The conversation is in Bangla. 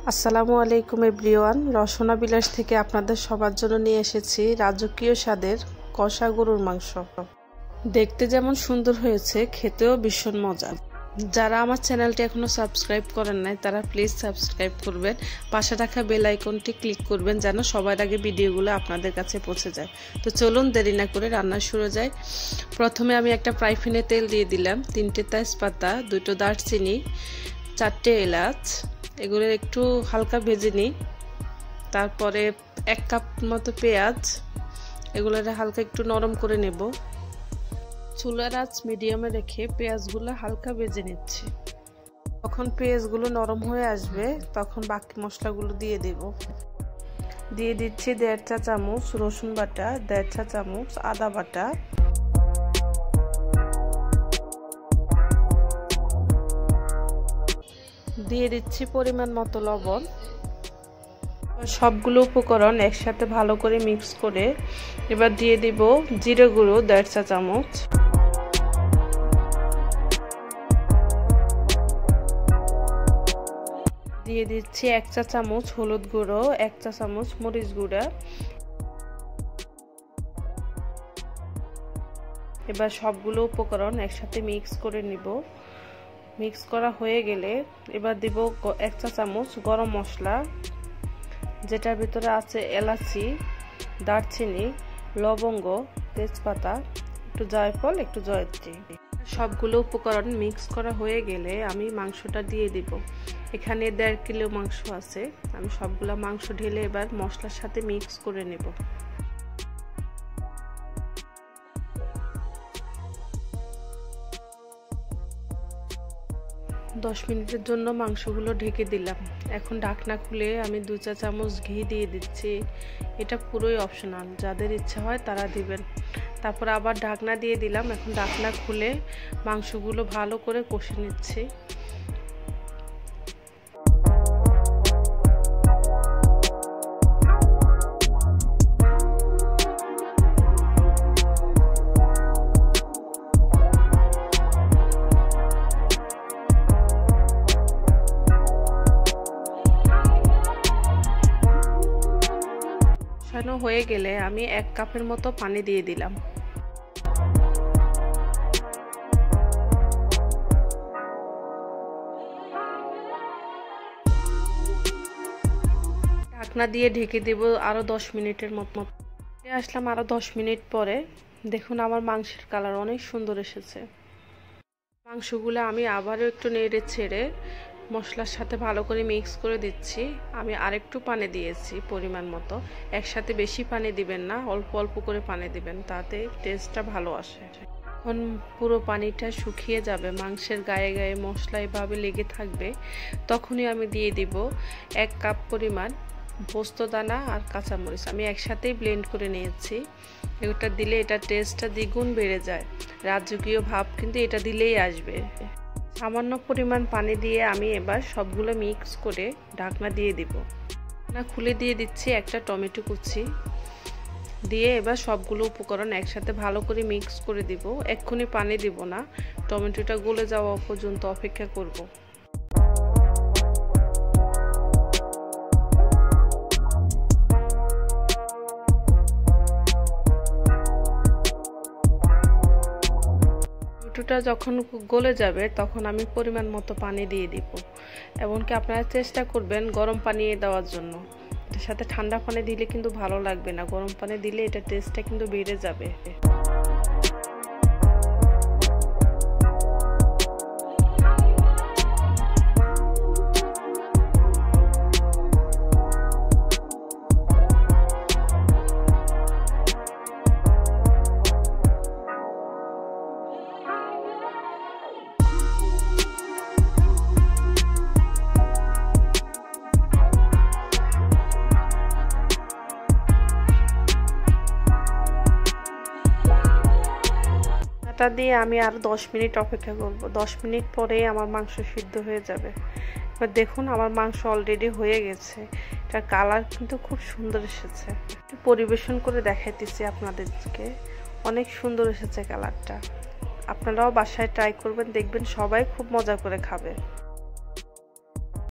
আসসালামু আলাইকুম এভরিওয়ান, রসনা বিলাস থেকে আপনাদের সবার জন্য নিয়ে এসেছি রাজকীয় স্বাদের কষা গরুর মাংস। দেখতে যেমন সুন্দর হয়েছে, খেতেও ভীষণ মজা। যারা আমার চ্যানেলটি এখনো সাবস্ক্রাইব করেন নাই তারা প্লিজ সাবস্ক্রাইব করবেন, পাশে রাখা বেল আইকনটি ক্লিক করবেন যেন সবার আগে ভিডিওগুলো আপনাদের কাছে পৌঁছে যায়। তো চলুন দেরি না করে রান্না শুরু যায়। প্রথমে আমি একটা ফ্রাই প্যানে তেল দিয়ে দিলাম, 3টে তেজপাতা, 2টো দারচিনি, 4টে এলাচ, এগুলো একটু হালকা ভেজে নিই। তারপরে 1 কাপ মতো পেঁয়াজ, এগুলো হালকা একটু নরম করে নেব। চুলার আঁচ মিডিয়ামে রেখে পেঁয়াজগুলো হালকা ভেজে নিচ্ছি। যখন পেঁয়াজগুলো নরম হয়ে আসবে তখন বাকি মশলাগুলো দিয়ে দেব। দিয়ে দিচ্ছি 1.5 চা চামচ রসুন বাটা, 1.5 চা চামচ আদা বাটা, দিয়ে দিচ্ছি পরিমাণ মতো লবণ। সবগুলো উপকরণ একসাথে ভালো করে মিক্স করে এবার দিয়ে দিব জিরে গুঁড়ো 1.5 চা চামচ, দিয়ে দিচ্ছি 1 চা চামচ হলুদ গুঁড়ো, 1 চা চামচ মরিচ গুঁড়া। এবার সবগুলো উপকরণ একসাথে মিক্স করে নিব। মিক্স করা হয়ে গেলে এবার দিব 1 চা চামচ গরম মশলা, যেটার ভিতরে আছে এলাচি, দারচিনি, লবঙ্গ, তেজপাতা, একটু জয়ফল, একটু জয়ত্রী। সবগুলো উপকরণ মিক্স করা হয়ে গেলে আমি মাংসটা দিয়ে দিব। এখানে 1.5 কিলো মাংস আছে। আমি সবগুলা মাংস ঢেলে এবার মশলার সাথে মিক্স করে নেব। দশ মিনিটের জন্য মাংসগুলো ঢেকে দিলাম। এখন ঢাকনা খুলে আমি 2 চা চামচ ঘি দিয়ে দিচ্ছি। এটা পুরোই অপশনাল, যাদের ইচ্ছা হয় তারা দিবেন। তারপর আবার ঢাকনা দিয়ে দিলাম। এখন ঢাকনা খুলে মাংসগুলো ভালো করে কষে নিচ্ছি। কষানো হয়ে গেলে আমি 1 কাপের মতো পানি দিয়ে দিলাম। ঢাকনা দিয়ে ঢেকে দেব আরো 10 মিনিটের মতো। আসলাম আরো 10 মিনিট পরে। দেখুন আমার মাংসের কালার অনেক সুন্দর এসেছে। মাংসগুলো আমি আবারও একটু নেড়ে ছেড়ে মশলার সাথে ভালো করে মিক্স করে দিচ্ছি। আমি আরেকটু পানি দিয়েছি পরিমাণ মতো। একসাথে বেশি পানি দিবেন না, অল্প অল্প করে পানি দিবেন, তাতে টেস্টটা ভালো আসে। এখন পুরো পানিটা শুকিয়ে যাবে, মাংসের গায়ে গায়ে মশলা এভাবে লেগে থাকবে, তখনই আমি দিয়ে দিব 1 কাপ পরিমাণ পোস্তদানা আর কাঁচামরিচ। আমি একসাথেই ব্লেন্ড করে নিয়েছি। এটা দিলে এটা টেস্টটা দ্বিগুণ বেড়ে যায়। রাজকীয় ভাব কিন্তু এটা দিলেই আসবে। সামান্য পরিমাণ পানি দিয়ে আমি এবার সবগুলো মিক্স করে ঢাকনা দিয়ে দিব। ঢাকনা খুলে দিয়ে দিচ্ছি একটা টমেটো কুচি দিয়ে এবার সবগুলো উপকরণ একসাথে ভালো করে মিক্স করে দিব। এক্ষুনি পানি দিব না, টমেটোটা গলে যাওয়া পর্যন্ত অপেক্ষা করব। টমেটোটা যখন গলে যাবে তখন আমি পরিমাণ মতো পানি দিয়ে দিব। এমনকি আপনারা চেষ্টা করবেন গরম পানি দেওয়ার জন্য। এটার সাথে ঠান্ডা পানি দিলে কিন্তু ভালো লাগবে না, গরম পানি দিলে এটা টেস্টটা কিন্তু বেড়ে যাবে। দিয়ে আমি আর 10 মিনিট অপেক্ষা করব। 10 মিনিট পরে আমার মাংস সিদ্ধ হয়ে যাবে। এবার দেখুন আমার মাংস অলরেডি হয়ে গেছে। এটার কালার কিন্তু খুব সুন্দর এসেছে। একটু পরিবেশন করে দেখাইতেছি আপনাদেরকে, অনেক সুন্দর এসেছে কালারটা। আপনারাও বাসায় ট্রাই করবেন, দেখবেন সবাই খুব মজা করে খাবে।